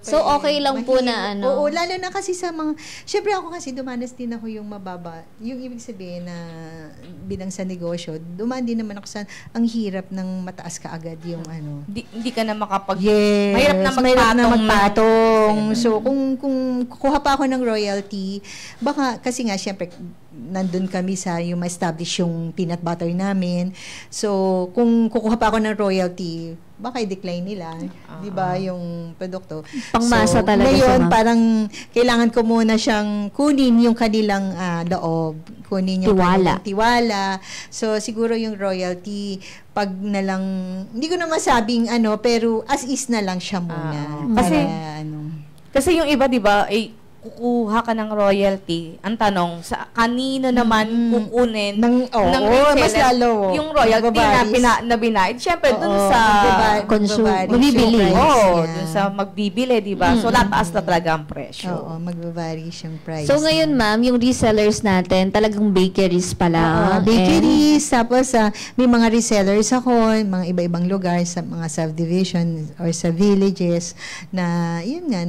So, okay lang po na Oo, lalo na kasi sa mga, syempre ako kasi dumanas din ako yung mababa. Yung ibig sabihin na bilang sa negosyo, dumaan din naman ako sa, ang hirap ng mataas ka agad yung Hindi ka na makapag... Yes, Mahirap na magpatong. So, kung kukuha pa ako ng royalty, baka, kasi nga, syempre, nandun kami sa yung ma-establish yung peanut butter namin. So, kung kukuha pa ako ng royalty, baka i-decline nila, 'di ba, yung produkto. Pangmasa so, talaga ngayon, siya, parang kailangan ko muna siyang kunin yung kanilang loob, kunin yung kanilang tiwala. So, siguro yung royalty, pag na lang, hindi ko na masabing pero as is na lang siya muna. Kasi yung iba, 'di ba, kukuha ka ng royalty. Ang tanong, sa kanino naman kukunin ng retailer mas lalo yung royalty na binayad? Siyempre, dun sa consumer, magbibili. Dun sa magbibili, di ba? So, lataas na talaga ang presyo. Oo, magbabaris yung price. So, ngayon, ma'am, yung resellers natin, talagang bakeries pala. Bakeries, tapos may mga resellers ako, mga iba-ibang lugar, sa mga subdivision or sa villages, na, yun nga,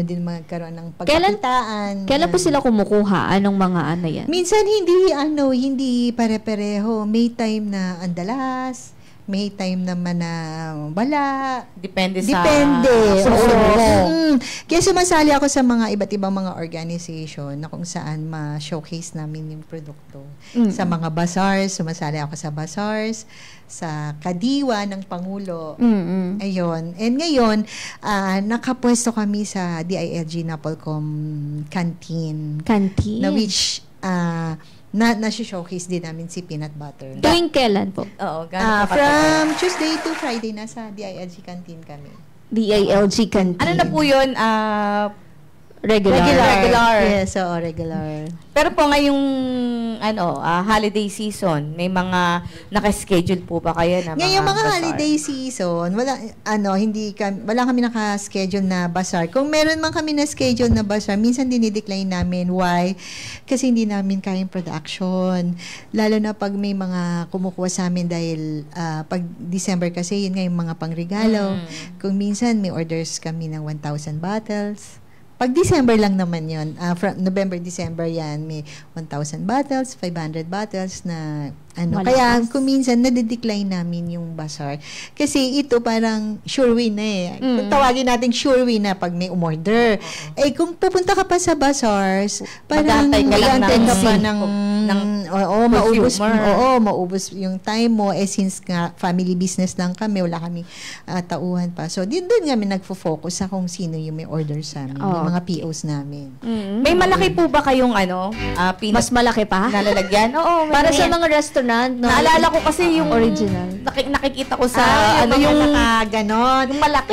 din magkaroon ng pagkakitaan. Kailan po sila kumukuha? Anong mga yan? Minsan hindi pare-pareho. May time na andalas, may time naman na wala. Depende. Kaya sumasali ako sa mga iba't ibang mga organization na kung saan ma-showcase namin yung produkto. Sa mga bazaars, sumasali ako sa bazaars, sa Kadiwa ng Pangulo. Ayun. And ngayon, nakapwesto kami sa DILG Napolcom Canteen. Na which, na-showcase din namin si peanut butter. Tuwing kailan po? Oo, from Tuesday to Friday, nasa DILG Canteen kami. DILG Canteen. Ano na po yun? Regular. Yes, regular. Pero po ngayong holiday season, may mga naka-schedule po ba kayo na ngayong mga bazaar? holiday season, wala kami naka-schedule na bazaar. Kung meron man kami na schedule na bazaar, minsan dinidecline namin. Why? Kasi hindi namin kayang production. Lalo na pag may mga kumukuha sa amin dahil pag December kasi yun nga yung mga pangregalo. Kung minsan may orders kami ng 1,000 bottles. Pag December lang naman yun, from November, December yan, may 1,000 bottles, 500 bottles na Kaya kung minsan nadidecline namin yung bazaar. Kasi ito parang sure win na Kung tawagin natin sure win na pag may umorder. Kung pupunta ka pa sa bazaars, parang mag-antay ka pa ng maubos yung time mo. Since nga family business lang kami, wala kami tauhan pa. So, doon kami nagfo-focus sa kung sino yung may order sa amin, yung mga POs namin. May malaki po ba kayong peanut? Mas malaki pa? Nalalagyan? Oo. Para sa mga restaurant, no? Naalala ko kasi yung original. Nakikita ko sa yung ganon. Yung malaki.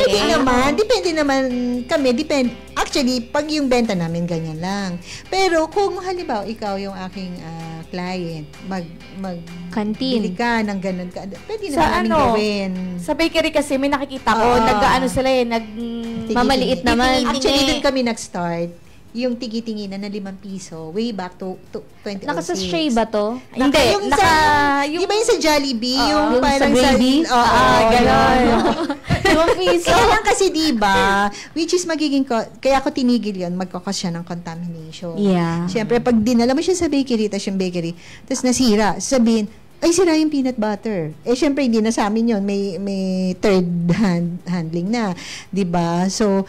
Depende naman kami. Actually, pag yung benta namin, ganyan lang. Pero kung halimbawa, ikaw yung aking client, Canteen. bili ka ng ganon ka, pwede na namin gawin. Sa bakery kasi may nakikita ko, sila mamaliit naman. Actually, doon kami nag-start. Yung tigi-tinginan na 5 piso, way back to 2006. Naka-stray ba to? Hindi. Di ba yung sa Jollibee? Yung parang sa gravy? Gano'n. 5 piso. Kaya lang kasi diba, which is kaya ako tinigil yun, magkakos siya ng contamination. Yeah. Siyempre, pag dinala mo siya sa bakery, tapos yung bakery, tapos nasira, sabihin, ay, sira yung peanut butter. Siyempre, hindi na sa amin yun. May third handling na. Diba? So,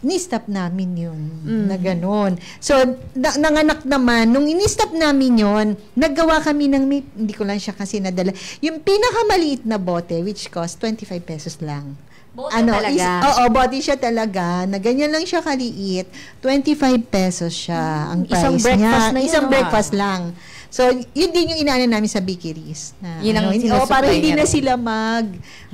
ni-stop namin yun. Na ganun. So, nanganak naman, nung ini-stop namin yun, naggawa kami ng, hindi ko lang siya kasi nadala, yung pinakamaliit na bote, which cost 25 pesos lang. Bote talaga? Oo, bote siya talaga, na ganyan lang siya kaliit, 25 pesos siya ang price Isang breakfast niya. na yun. Isang breakfast lang. So, yun din yung inaano namin sa bakeries. Na, Yun ang sinusupply para hindi niya na rin. sila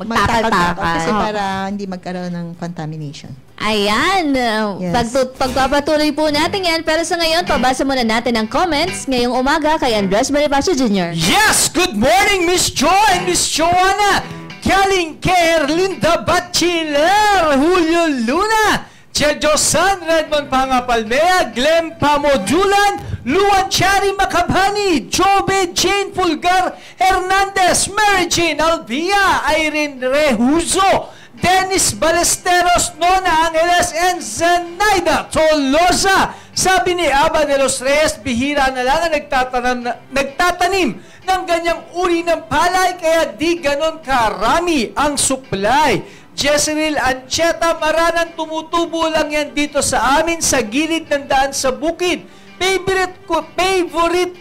Magtakal-takal. Kasi para hindi magkaroon ng contamination. Ayan. Yes. Pagpapatuloy po natin yan. Pero sa ngayon, pabasa muna natin ang comments ngayong umaga kay Andres Bonifacio Jr. Yes! Good morning, Miss Joy and Miss Joanna! Galing kay Erlinda Bachiller, Julio Luna, Chejo San, Redmond Pangapalmea, Glenn Pamodulan, Luan Chari Makabani, Jobe Jane Pulgar Hernandez, Mary Jane Albia, Irene Rehuzo, Dennis Balesteros, Nona Angeles, and Zenaida Tolosa. Sabi ni Aba de los Reyes, bihira na lang ang nagtatanim ng ganyang uri ng palay, kaya di ganon karami ang supply. Jezreel Ancheta, Maranan, tumutubo lang yan dito sa amin sa gilid ng daan sa bukid. Favorite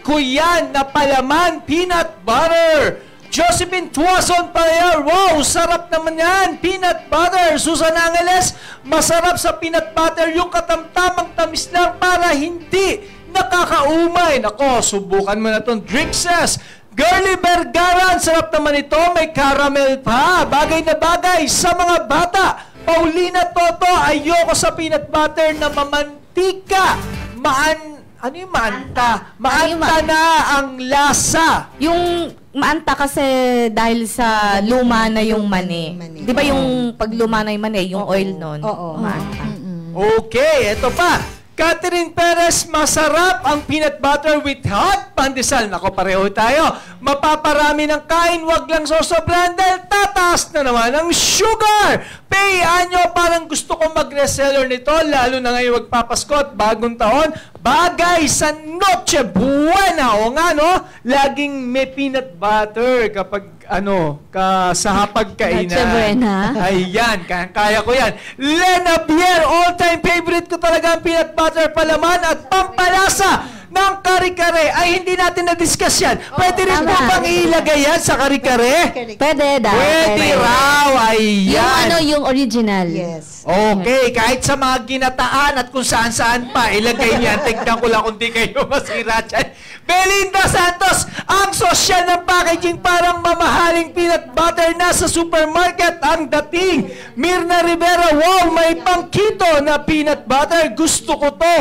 ko yan na palaman, peanut butter. Josephine Tuason Palayer, wow, sarap naman yan, peanut butter. Susan Angeles, masarap sa peanut butter yung katamtamang tamis lang para hindi nakakaumay. Nako, subukan mo na itong Drixes. Girly Vergara, sarap naman ito, may caramel pa. Bagay na bagay sa mga bata. Paulina Toto, ayoko sa peanut butter na mamantika. Ano yung maanta? Maanta na ang lasa. Yung maanta kasi dahil sa luma na yung mani. Di ba yung pag luma na yung mani, yung oil nun? Oo. Maanta. Okay, eto pa. Catherine Perez, masarap ang peanut butter with hot pandesal. Nako, pareho tayo. Mapaparami ng kain, wag lang sosobran dahil tataas na naman ang sugar. Payaan nyo, parang gusto kong mag-reseller nito, lalo na ngayon magpapasko at bagong taon. Bagay sa Noche Buena. O nga, no? Laging may peanut butter kapag sa hapagkainan. Noche Buena. Ayan, kaya ko yan. Lena Bier, all-time favorite ko talaga ang peanut butter palaman at pampalasa ng kare-kare. Ay, hindi natin na-discuss yan. Pwede rin tama. po bang ilagay yan sa kare-kare? Pwede, Pwede raw. Ayan. Yung original. Yes. Okay, kahit sa mga ginataan at kung saan-saan pa, ilagay niyan. Tignan ko lang kung di kayo masira dyan. Belinda Santos, ang sosyal ng packaging parang mamahaling peanut butter na sa supermarket ang dating. Mirna Rivera, wow, may pangkito na peanut butter. Gusto ko to.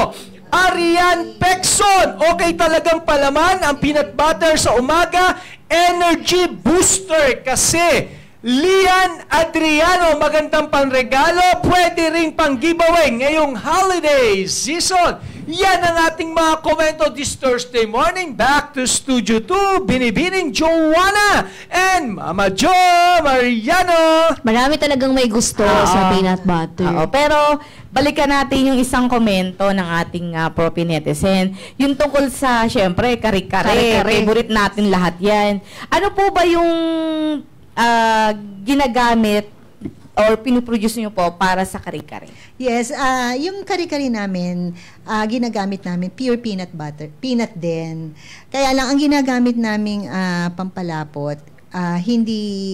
Arian Pexon, okay talagang palaman ang peanut butter sa umaga. Energy booster kasi. Lian Adriano, magandang panregalo, pwede ring pang giveaway ngayong holiday season. Yan ang ating mga komento this Thursday morning. Back to Studio 2, Binibining Joanna and Mama Jo Mariano. Marami talagang may gusto sa peanut butter. Oo, pero balikan natin yung isang komento ng ating propi netizen. Yung tungkol sa, syempre, kare-kare. Kare-kare. Favorite natin lahat yan. Ano po ba yung ginagamit or pinuproduce nyo po para sa kare-kare? Yes, yung kare-kare namin, ginagamit namin pure peanut butter. Peanut din. Kaya lang, ang ginagamit naming pampalapot, hindi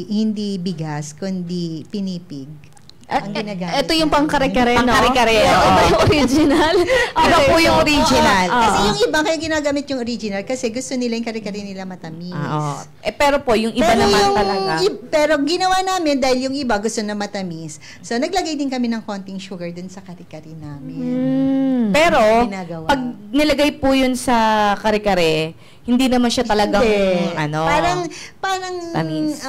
bigas, kundi pinipig. Ang ginagamit Ito yung namin. pang-kare-kare, no? Pang-kare-kare, Ito oo. ba yung original? Iba po yung original. Kasi yung iba, kaya ginagamit yung original kasi gusto nila yung kare-kare nila matamis. Oo. Pero po, yung iba naman talaga. Pero ginawa namin dahil yung iba gusto na matamis. So, naglagay din kami ng konting sugar dun sa kare-kare namin. Pero, Ginagawa. pag nilagay po yun sa kare-kare, hindi naman siya talagang, Parang, tamis.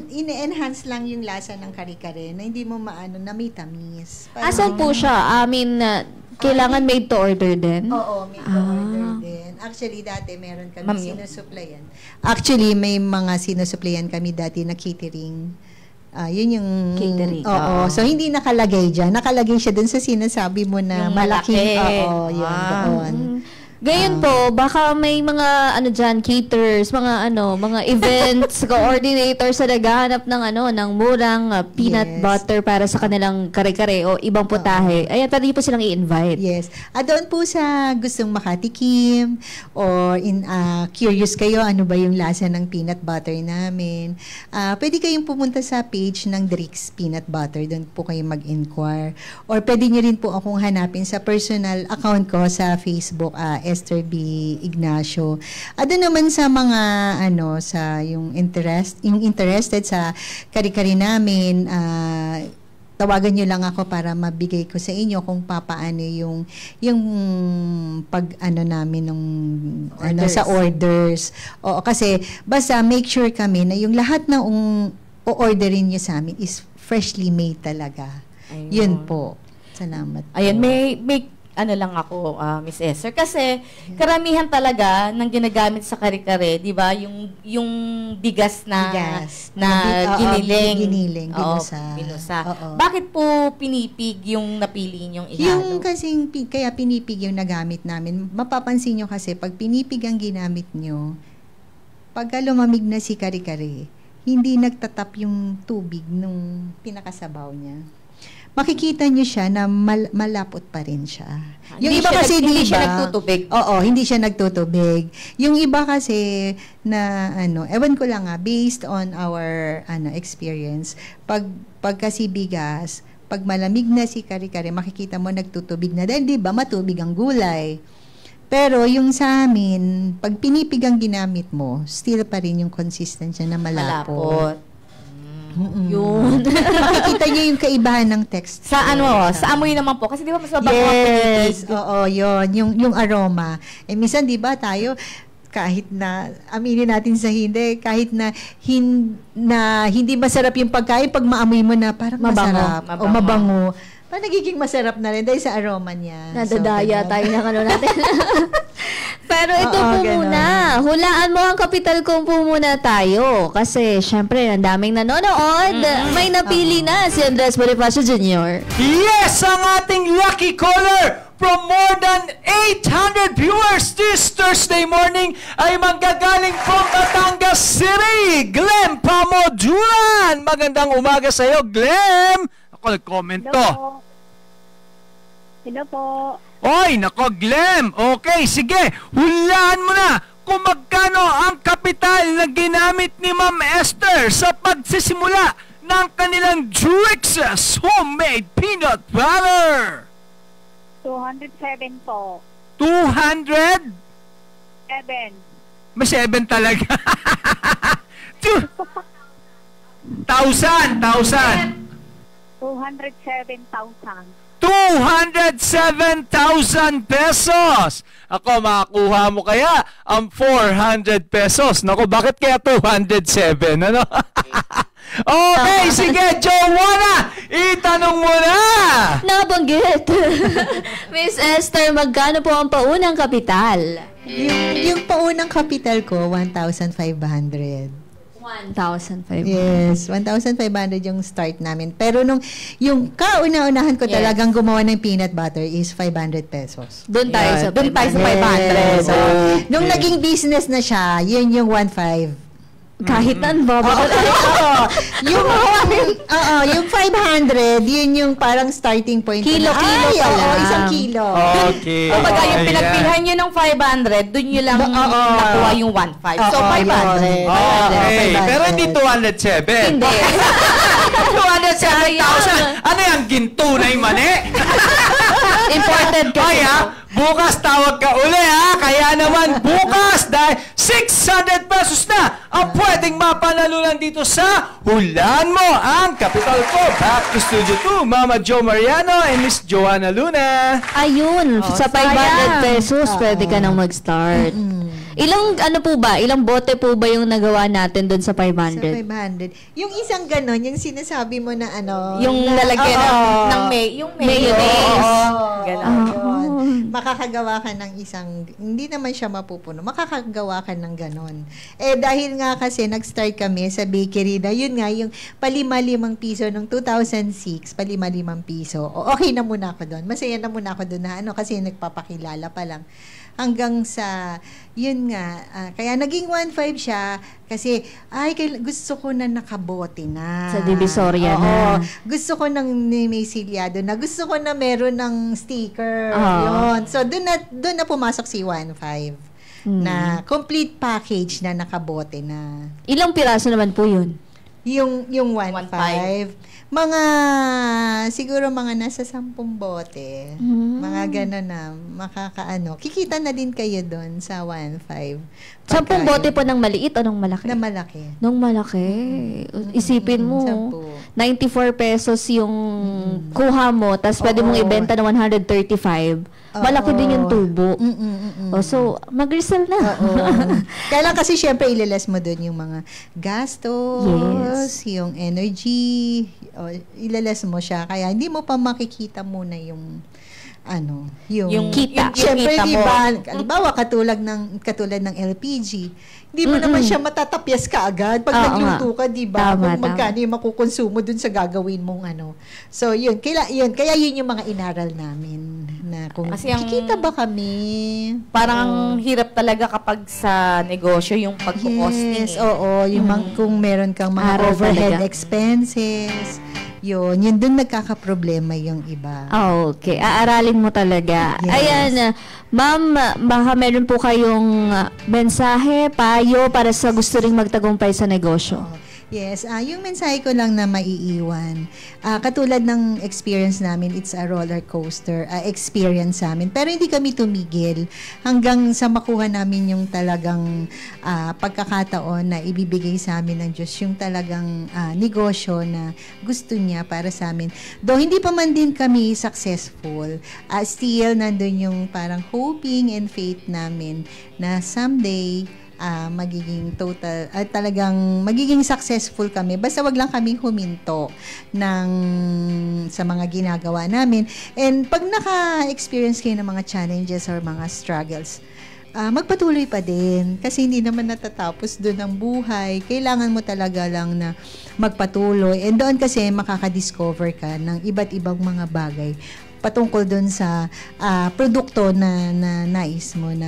ine-enhance lang yung lasa ng kare-kare na hindi mo maano na may tamis. Asan po siya? I mean, kailangan made to order din? Oo, may order din. Actually, dati meron kami Ma'am, sinusuplayan. Actually, may mga sinusuplayan kami dati na catering. Yun yung Catering. Oo. So, hindi nakalagay dyan. Nakalagay siya dun sa sinasabi mo na Yung malaki. malaking. Oo, yun. Doon. Gayon po, baka may mga caterers, mga events coordinators na naghahanap ng murang peanut butter para sa kanilang kare-kare o ibang putahe. Ayan, pwede po silang i-invite. Yes. Doon po sa gustong makatikim or curious kayo ano ba yung lasa ng peanut butter namin, pwede kayong pumunta sa page ng Drix Peanut Butter. Doon po kayo mag-inquire. Or pwede nyo rin po akong hanapin sa personal account ko sa Facebook, Esther B. Ignacio. Doon naman sa mga sa yung interested sa kari-kari namin, tawagan nyo lang ako para mabigay ko sa inyo kung papaano yung namin ng sa orders. Oo, kasi basta make sure kami na yung lahat na o-orderin nyo sa amin is freshly made talaga. Ayun. Yun po. Salamat. Ayun, may lang ako, Miss Esther. Kasi karamihan talaga ng ginagamit sa kare-kare, di ba? Yung bigas na giniling. Binusa. Bakit po pinipig yung napili niyong ihalo? Yung kasing, kaya pinipig yung nagamit namin. Mapapansin nyo kasi, pag pinipig ang ginamit nyo, pagka lumamig na si kare-kare, hindi nagtatap yung tubig nung pinakasabaw niya. Makikita niyo siya na malapot pa rin siya. Yung iba kasi hindi siya nagtutubig. Oo, hindi siya nagtutubig. Yung iba kasi na ewan ko lang based on our experience, pag kasi bigas, pag malamig na si kare-kare, makikita mo nagtutubig na dahil 'di ba matubig ang gulay. Pero yung sa amin, pag pinipig ang ginamit mo, still pa rin yung consistency na malapot. Yun. Makikita niyo yung kaibahan ng text. Sa sa amoy naman po. Kasi di ba mas mabango ang pinipig? Oo, yun. Yung aroma. Minsan di ba tayo, kahit na, aminin natin sa hindi, kahit na, hindi masarap yung pagkain, pag maamoy mo na parang masarap. O mabango. Nagiging masarap na rin dahil sa aroma niya. Nadadaya tayo ng natin. Pero ito po muna. Hulaan mo ang kapital ko po muna tayo. Kasi, syempre, ang daming nanonood. May napili na si Andres Bonifacio Jr. Yes! Ang ating lucky caller from more than 800 viewers this Thursday morning ay manggagaling from Batangas City. Glenn Pamodulan! Magandang umaga sa iyo, Glenn! Ako, nag-comment to. Hello po. Oy, nako, Glenn. Okay, sige. Hulaan mo na kung magkano ang kapital na ginamit ni Ma'am Esther sa pagsisimula ng kanilang Drix's Homemade Peanut Butter. 207 po. 200? 7. May 7 talaga. 1,000. 207,000. 207,000 pesos. Ako, makakuha mo kaya ang 400 pesos. Naku, bakit kaya 207? Ano? Okay, sige, Joanna, itanong mo na. Nabanggit. Miss Esther, magkano po ang paunang kapital? Yung paunang kapital ko, 1,500. 1,500. Yes, 1,500 yung start namin. Pero yung kauna-unahan ko talagang gumawa ng peanut butter is 500 pesos. Doon tayo sa 500. Yes. So, nung naging business na siya, yun yung 1,500. Kahit nan ba? Yung 500, yun yung parang starting point. Kilo pala. Isang kilo. Okay. Kumbaga, yung pinagpilhan nyo ng 500, dun nyo lang nakuha yung 1,500. So, 500. Okay. Pero hindi 207. Hindi. 207,000. Ano yung ginto na yung mani? Imported kasi. Bukas tawag ka uli ha. Kaya naman bukas dahil 600 pesos na ang pwedeng mapanalunan dito sa Hulaan Mo ang Kapital Ko. Back to Studio 2, Mama Jo Mariano and Miss Joanna Luna. Ayun, sa 500 pesos pwede ka nang mag-start. Ilang ilang bote po ba yung nagawa natin doon sa 500? Sa 500. Yung isang ganon, yung sinasabi mo na yung lalagyan ng mayonnaise. Ganon. Makakagawa ka ng isang, hindi naman siya mapupuno, makakagawa ka ng ganon. Dahil nga kasi nag-start kami sa bakery na, yun nga, yung palima-limang piso nung 2006, palima-limang piso. Okay na muna ako doon. Masaya na muna ako doon na kasi nagpapakilala pa lang. hanggang sa, yun nga, kaya naging 1.5 siya kasi, gusto ko na nakabote na. Sa Divisoria Oo, na. gusto ko ng may silyado na. Gusto ko na meron ng sticker. Oo. Yun. So, doon na pumasok si 1.5 na complete package na nakabote na. Ilang piraso naman po yun? Yung 1.5. Siguro mga nasa 10 bote. Mga gano'n na, kikita na din kayo doon sa 1.5. 10 bote po ng maliit o ng malaki? Na malaki. Nung malaki. Isipin mo, 94 pesos yung kuha mo, tapos pwede mong ibenta na 135. Malaki din yung tubo. So, mag-resell na. Kaya lang kasi syempre ililes mo doon yung mga gastos, yung energy, ililes mo siya. Kaya hindi mo pa makikita muna yung yung kita. Syempre, kita mo. diba, halimbawa, katulad ng LPG, hindi mo naman siya matatapyas ka agad pag nagluto ka, di ba? Kung magkano yung makukonsumo dun sa gagawin mong So, yun. Kaya yun yung mga inaral namin na kung kikita ba kami. Parang ang hirap talaga kapag sa negosyo yung pagkukosting. Yes, oo. Yung kung meron kang mga Aral overhead talaga. expenses, yun dun nagkakaproblema yung iba. Okay, aaralin mo talaga. Yes. Ayan, ma'am, baka meron po kayong mensahe, payo para sa gusto ring magtagumpay sa negosyo. Yes, yung mensahe ko lang na maiiwan. Katulad ng experience namin, it's a roller coaster experience namin. Pero hindi kami tumigil hanggang sa makuha namin yung talagang pagkakataon na ibibigay sa amin ng Diyos, yung talagang negosyo na gusto niya para sa amin. Though hindi pa man din kami successful, still nandun yung parang hoping and faith namin na someday magiging talagang magiging successful kami. Basta wag lang kaming huminto sa mga ginagawa namin. And pag naka-experience kayo ng mga challenges or mga struggles, magpatuloy pa din. Kasi hindi naman natatapos doon ang buhay. Kailangan mo talaga lang na magpatuloy. And doon kasi makaka-discover ka ng iba't ibang mga bagay patungkol dun sa produkto na nais mo na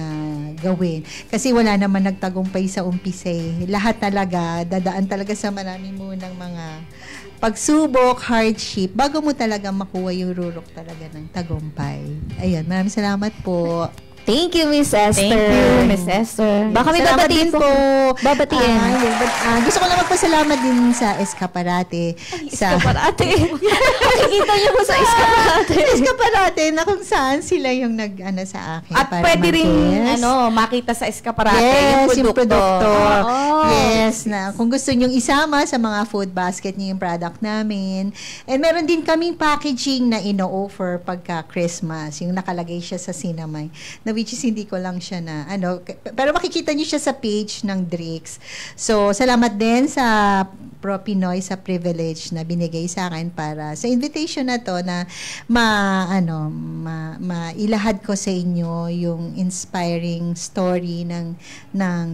gawin. Kasi wala naman nagtagumpay sa umpisa eh. Lahat talaga, dadaan talaga sa marami mo ng mga pagsubok, hardship, bago mo talaga makuha yung rurok talaga ng tagumpay. Ayun, maraming salamat po. Thank you, Miss Esther. Thank you, Miss Esther. Baka may Salamat babatiin din po. Babatiin. Gusto ko lang magpasalamat din sa Escaparate. Escaparate. Makikita niyo po sa Escaparate. Escaparate na kung saan sila yung sa akin. At para pwede rin mag-guest. makita sa Escaparate Yes, yung produkto. Yes, na kung gusto nyong isama sa mga food basket niyo yung product namin. And meron din kaming packaging na ino-offer pagka Christmas. Yung nakalagay siya sa Cinnamon. Na which is hindi ko lang siya na pero makikita niyo siya sa page ng Drix. So, salamat din sa Pro Pinoy sa privilege na binigay sa akin para sa invitation na to na mailahad ko sa inyo yung inspiring story ng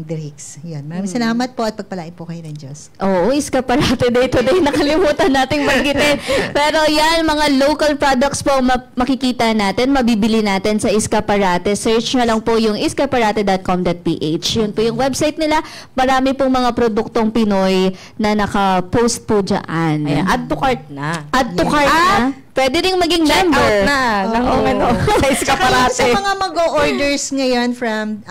Drix. Yan. Maraming salamat po at pagpalain po kayo ng Diyos. Oo, Escaparate Day today. Nakalimutan nating banggitin. Pero yan, mga local products po makikita natin, mabibili natin sa Escaparate. Search na lang po yung escaparate.com.ph. Yun po yung website nila. Marami pong mga produktong Pinoy na naka-post po dyan. Ayan, add to cart na. Add to cart na. Pwede rin maging Check member. out na ng sa Escaparate. Sa mga mag-o-orders ngayon from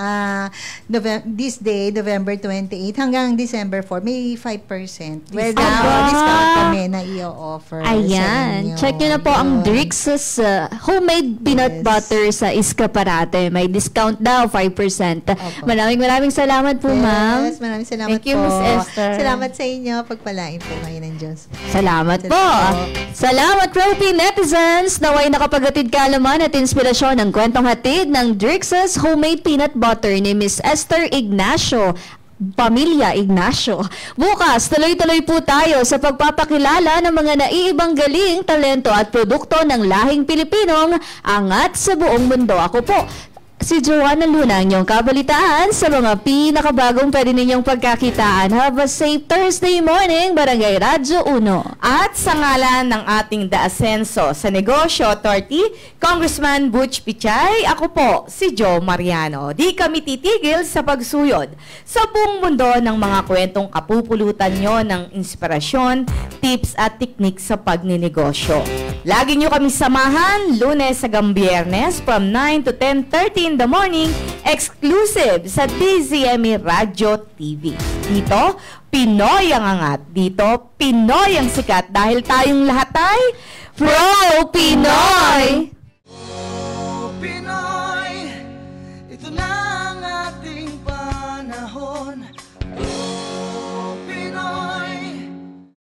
this day, November 28 hanggang December 4, may 5%. Discount kami na i-offer sa Ayan. inyo. Check nyo na po ang Drix's homemade peanut butter sa Escaparate. May discount daw, 5%. Maraming salamat po, ma'am. Yes, maraming salamat Thank you, po. Miss Esther. Salamat sa inyo. Pagpalain po kayo ng Diyos. Salamat po. Salamat, Ropi netizens. Naway nakapaghatid kaalaman at inspirasyon ng kwentong hatid ng Drix's homemade peanut butter ni Miss Esther Ignacio. Pamilya Ignacio. Bukas, tuloy-tuloy po tayo sa pagpapakilala ng mga naiibang galing, talento at produkto ng lahing Pilipinong angat sa buong mundo. Ako po, Si Joanna Luna, ang iyong kabalitaan sa mga pinakabagong pwede ninyong pagkakitaan. Have a safe Thursday morning, Barangay Radyo 1. At sa ngalan ng ating The Ascenso sa Negosyo Authority, Congressman Butch Pichay, ako po si Joe Mariano. Di kami titigil sa pagsuyod sa buong mundo ng mga kwentong kapupulutan nyo ng inspirasyon, tips at teknik sa pagninegosyo. Lagi nyo kami samahan, Lunes hanggang Biyernes from 9 to 10:30 in the morning, exclusive sa DZME Radio TV. Dito, Pinoy ang angat. Dito, Pinoy ang sikat dahil tayong lahat ay Pro-Pinoy! Pinoy, ito na ang ating panahon.